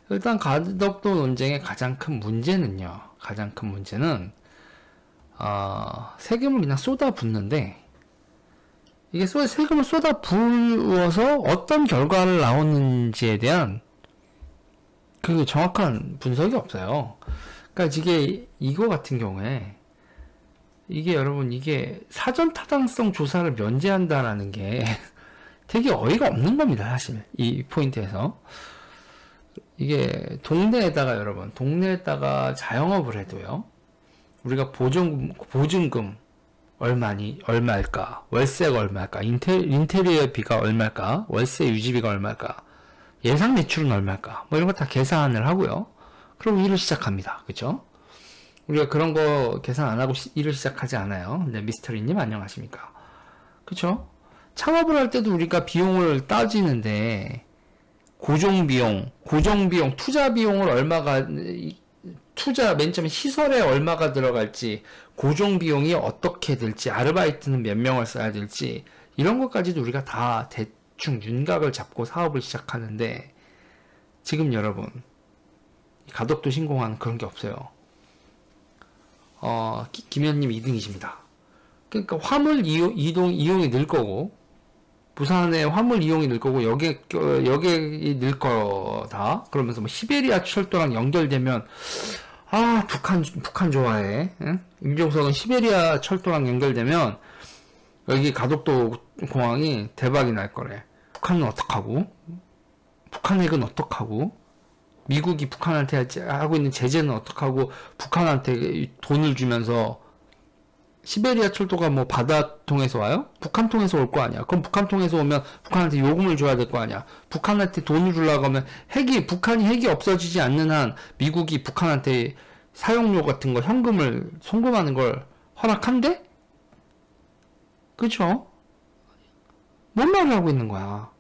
일단 가덕도 논쟁의 가장 큰 문제는요. 가장 큰 문제는 세금을 그냥 쏟아붓는데 이게 세금을 쏟아부어서 어떤 결과를 나오는지에 대한 그 정확한 분석이 없어요. 그러니까 이거 같은 경우에 이게 여러분 이게 사전 타당성 조사를 면제한다라는 게 되게 어이가 없는 겁니다. 사실 이 포인트에서 이게 동네에다가 자영업을 해도요. 우리가 보증금 얼마일까, 월세가 얼마일까, 인테리어비가 얼마일까, 월세 유지비가 얼마일까, 예상 매출은 얼마일까, 뭐 이런 거 다 계산을 하고요. 그리고 일을 시작합니다. 그쵸? 우리가 그런 거 계산 안 하고 일을 시작하지 않아요. 근데 미스터리님 안녕하십니까? 그쵸? 창업을 할 때도 우리가 비용을 따지는데, 고정비용, 투자 비용을 맨 처음에 시설에 얼마가 들어갈지, 고정 비용이 어떻게 될지, 아르바이트는 몇 명을 써야 될지, 이런 것까지도 우리가 다 대충 윤곽을 잡고 사업을 시작하는데, 지금 여러분, 가덕도 신공항은 그런 게 없어요. 김현님 2등이십니다. 그러니까 화물 이용이 늘 거고, 부산에 화물 이용이 늘 거고, 여객이 늘 거다. 그러면서 뭐 시베리아 철도랑 연결되면, 북한 좋아해. 응? 임종석은 시베리아 철도랑 연결되면, 여기 가덕도 공항이 대박이 날 거래. 북한은 어떡하고? 북한 핵은 어떡하고? 미국이 북한한테 하고 있는 제재는 어떡하고? 북한한테 돈을 주면서, 시베리아 철도가 뭐 바다 통해서 와요? 북한 통해서 올 거 아니야. 그럼 북한 통해서 오면 북한한테 요금을 줘야 될 거 아니야. 북한한테 돈을 주려고 하면 북한이 핵이 없어지지 않는 한 미국이 북한한테 사용료 같은 거 현금을 송금하는 걸 허락한대? 그쵸? 뭔 말을 하고 있는 거야.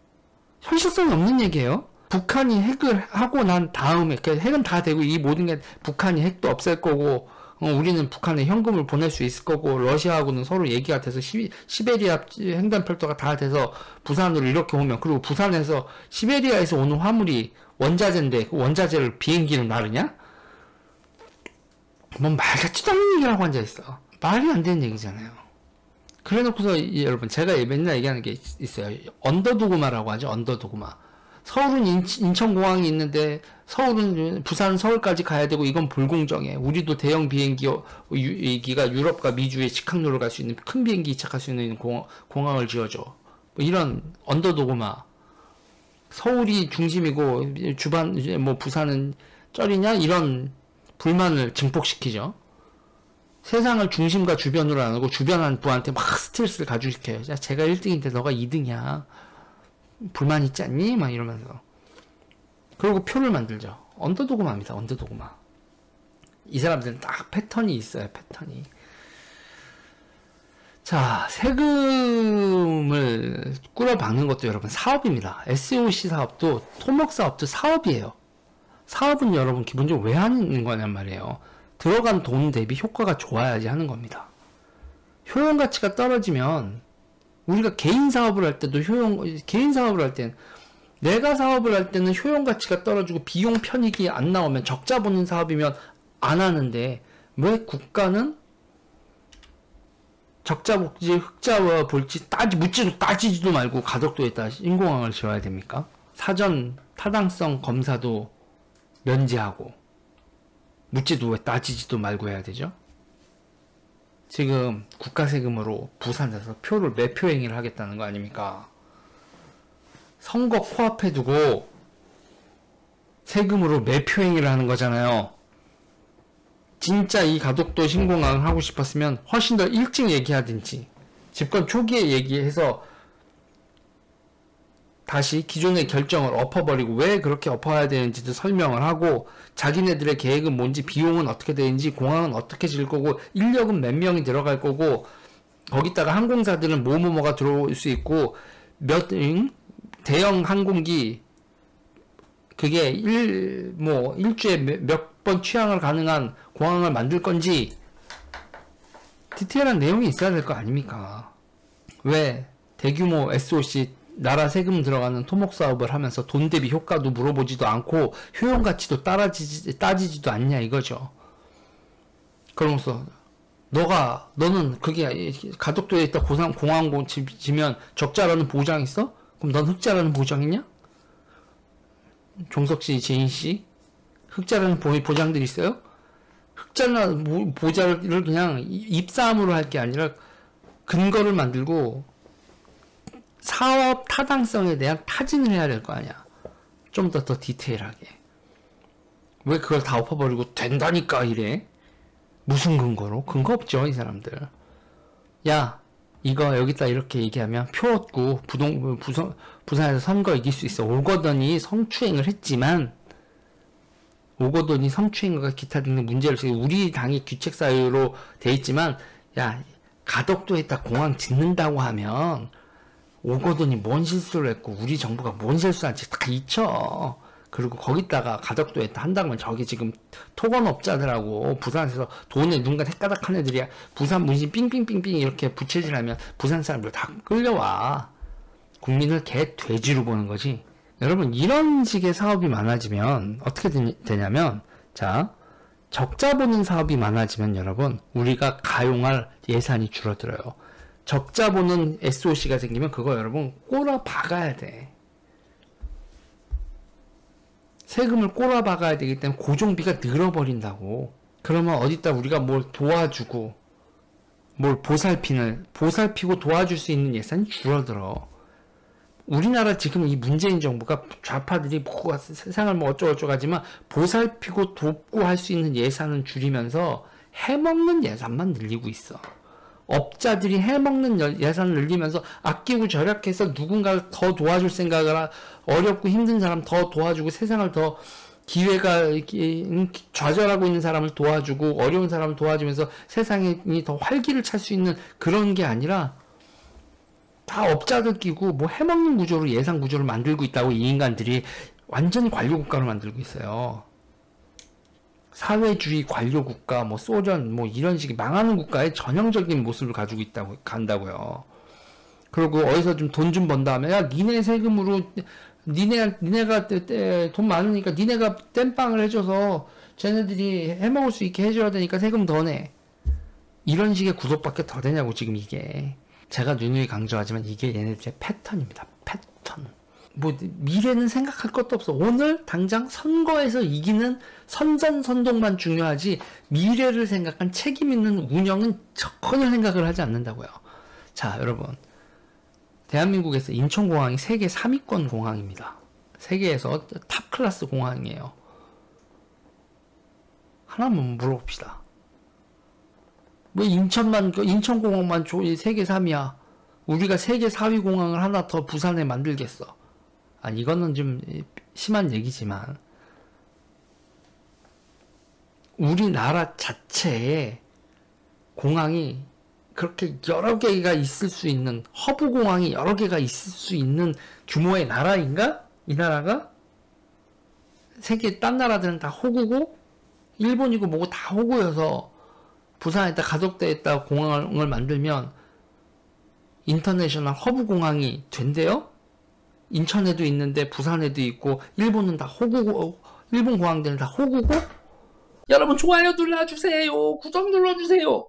현실성이 없는 얘기예요. 북한이 핵을 하고 난 다음에 핵은 다 되고 이 모든 게 북한이 핵도 없앨 거고 우리는 북한에 현금을 보낼 수 있을 거고 러시아하고는 서로 얘기가 돼서 시베리아 횡단철도가 다 돼서 부산으로 이렇게 오면 그리고 부산에서 시베리아에서 오는 화물이 원자재인데 그 원자재를 비행기로 나르냐? 뭔 말 같지도 않은 얘기라고 앉아있어. 말이 안 되는 얘기잖아요. 그래 놓고서 여러분 제가 맨날 얘기하는 게 있어요. 언더도그마라고 하죠. 언더도그마. 서울은 인천공항이 있는데 부산 서울까지 가야 되고 이건 불공정해. 우리도 대형 비행기가 유럽과 미주에 직항로를 갈 수 있는 큰 비행기 이착할 수 있는 공항을 지어줘. 뭐 이런 언더도그마. 서울이 중심이고 부산은 쩔이냐 이런 불만을 증폭시키죠. 세상을 중심과 주변으로 안 하고 주변한테 막 스트레스를 가중시켜요. 야, 제가 1등인데 너가 2등이야. 불만 있지 않니? 막 이러면서. 그리고 표를 만들죠. 언더도그마입니다. 언더도그마. 이 사람들은 딱 패턴이 있어요. 패턴이. 자, 세금을 꾸려박는 것도 여러분 사업입니다. SOC 사업도 토목 사업도 사업이에요. 사업은 여러분 기본적으로 왜 하는 거냔 말이에요. 들어간 돈 대비 효과가 좋아야지 하는 겁니다. 효용 가치가 떨어지면 우리가 개인 사업을 할 때도 내가 사업을 할 때는 효용 가치가 떨어지고 비용 편익이 안 나오면 적자 보는 사업이면 안 하는데 왜 국가는 적자 볼지 흑자 볼지 따지지도 말고 가덕도에다 인공항을 지어야 됩니까? 사전 타당성 검사도 면제하고 묻지도 왜 따지지도 말고 해야 되죠? 지금 국가 세금으로 부산에서 표를 매표 행위를 하겠다는 거 아닙니까? 선거 코앞에 두고 세금으로 매표 행위를 하는 거잖아요. 진짜 이 가덕도 신공항을 하고 싶었으면 훨씬 더 일찍 얘기하든지 집권 초기에 얘기해서 다시 기존의 결정을 엎어버리고 왜 그렇게 엎어야 되는지도 설명을 하고 자기네들의 계획은 뭔지 비용은 어떻게 되는지 공항은 어떻게 질 거고 인력은 몇 명이 들어갈 거고 거기다가 항공사들은 뭐가 들어올 수 있고 대형 항공기 그게 일주에 몇 번 취항을 가능한 공항을 만들 건지 디테일한 내용이 있어야 될 거 아닙니까? 왜 대규모 SOC 나라 세금 들어가는 토목 사업을 하면서 돈 대비 효과도 물어보지도 않고 효용 가치도 따지지도 않냐 이거죠. 그러면서 너는 그게 가덕도에 있다 공항 지면 적자라는 보장 있어? 그럼 넌 흑자라는 보장 있냐? 종석씨, 제인씨, 흑자라는 보장들이 있어요? 흑자나 보장을 그냥 입싸움으로 할 게 아니라 근거를 만들고 사업 타당성에 대한 타진을 해야 될 거 아니야. 좀 더 디테일하게. 왜 그걸 다 엎어버리고 된다니까 이래? 무슨 근거로? 근거 없죠, 이 사람들. 야, 이거 여기다 이렇게 얘기하면 표 얻고 부산에서 선거 이길 수 있어. 오거돈이 성추행을 했지만, 오거돈이 성추행과 기타 등등 문제를 우리 당이 규책 사유로 돼 있지만, 야, 가덕도에다 공항 짓는다고 하면 오거돈이 뭔 실수를 했고 우리 정부가 뭔 실수한지 다 잊혀. 그리고 거기다가 가덕도에 한다면 저기 지금 토건업자들하고 부산에서 돈에 눈과 헷가닥한 애들이 부산 문신 삥삥삥삥 이렇게 부채질하면 부산 사람들 다 끌려와. 국민을 개 돼지로 보는 거지. 여러분 이런 식의 사업이 많아지면 어떻게 되냐면, 자, 적자 보는 사업이 많아지면 여러분 우리가 가용할 예산이 줄어들어요. 적자 보는 SOC가 생기면 그거 여러분 꼬라 박아야 돼. 세금을 꼬라 박아야 되기 때문에 고정비가 늘어버린다고. 그러면 어디다 우리가 뭘 도와주고 뭘 보살피고 도와줄 수 있는 예산이 줄어들어. 우리나라 지금 이 문재인 정부가 좌파들이 세상을 뭐 어쩌고저쩌고 하지만 보살피고 돕고 할 수 있는 예산은 줄이면서 해먹는 예산만 늘리고 있어. 업자들이 해먹는 예산을 늘리면서 아끼고 절약해서 누군가를 더 도와줄 생각을 어렵고 힘든 사람 더 도와주고 세상을 더 기회가 좌절하고 있는 사람을 도와주고 어려운 사람을 도와주면서 세상이 더 활기를 찰 수 있는 그런 게 아니라 다 업자들 끼고 뭐 해먹는 구조로 예산 구조를 만들고 있다고 이 인간들이 완전히 관료국가로 만들고 있어요. 사회주의 관료국가, 뭐 소련, 뭐 이런 식의 망하는 국가의 전형적인 모습을 가지고 간다고요. 그리고 어디서 좀 돈 좀 번 다음에, 야, 니네 세금으로, 니네가 돈 많으니까 니네가 땜빵을 해줘서 쟤네들이 해먹을 수 있게 해줘야 되니까 세금 더 내. 이런 식의 구속밖에 더 되냐고, 지금 이게. 제가 누누이 강조하지만 이게 얘네들의 패턴입니다. 패턴. 뭐 미래는 생각할 것도 없어. 오늘 당장 선거에서 이기는 선전선동만 중요하지 미래를 생각한 책임 있는 운영은 전혀 생각을 하지 않는다고요. 자, 여러분, 대한민국에서 인천공항이 세계 3위권 공항입니다. 세계에서 탑 클래스 공항이에요. 하나만 물어봅시다. 왜 인천공항만 세계 3위야. 우리가 세계 4위 공항을 하나 더 부산에 만들겠어. 이거는 좀 심한 얘기지만 우리나라 자체에 공항이 그렇게 여러 개가 있을 수 있는, 허브 공항이 여러 개가 있을 수 있는 규모의 나라인가? 이 나라가? 세계 딴 나라들은 다 호구고 일본이고 뭐고 다 호구여서 부산에다 가덕도에다 공항을 만들면 인터내셔널 허브 공항이 된대요? 인천에도 있는데 부산에도 있고 일본은 다 호구고, 일본 공항들은 다 호구고. 여러분 좋아요 눌러주세요. 구독 눌러주세요.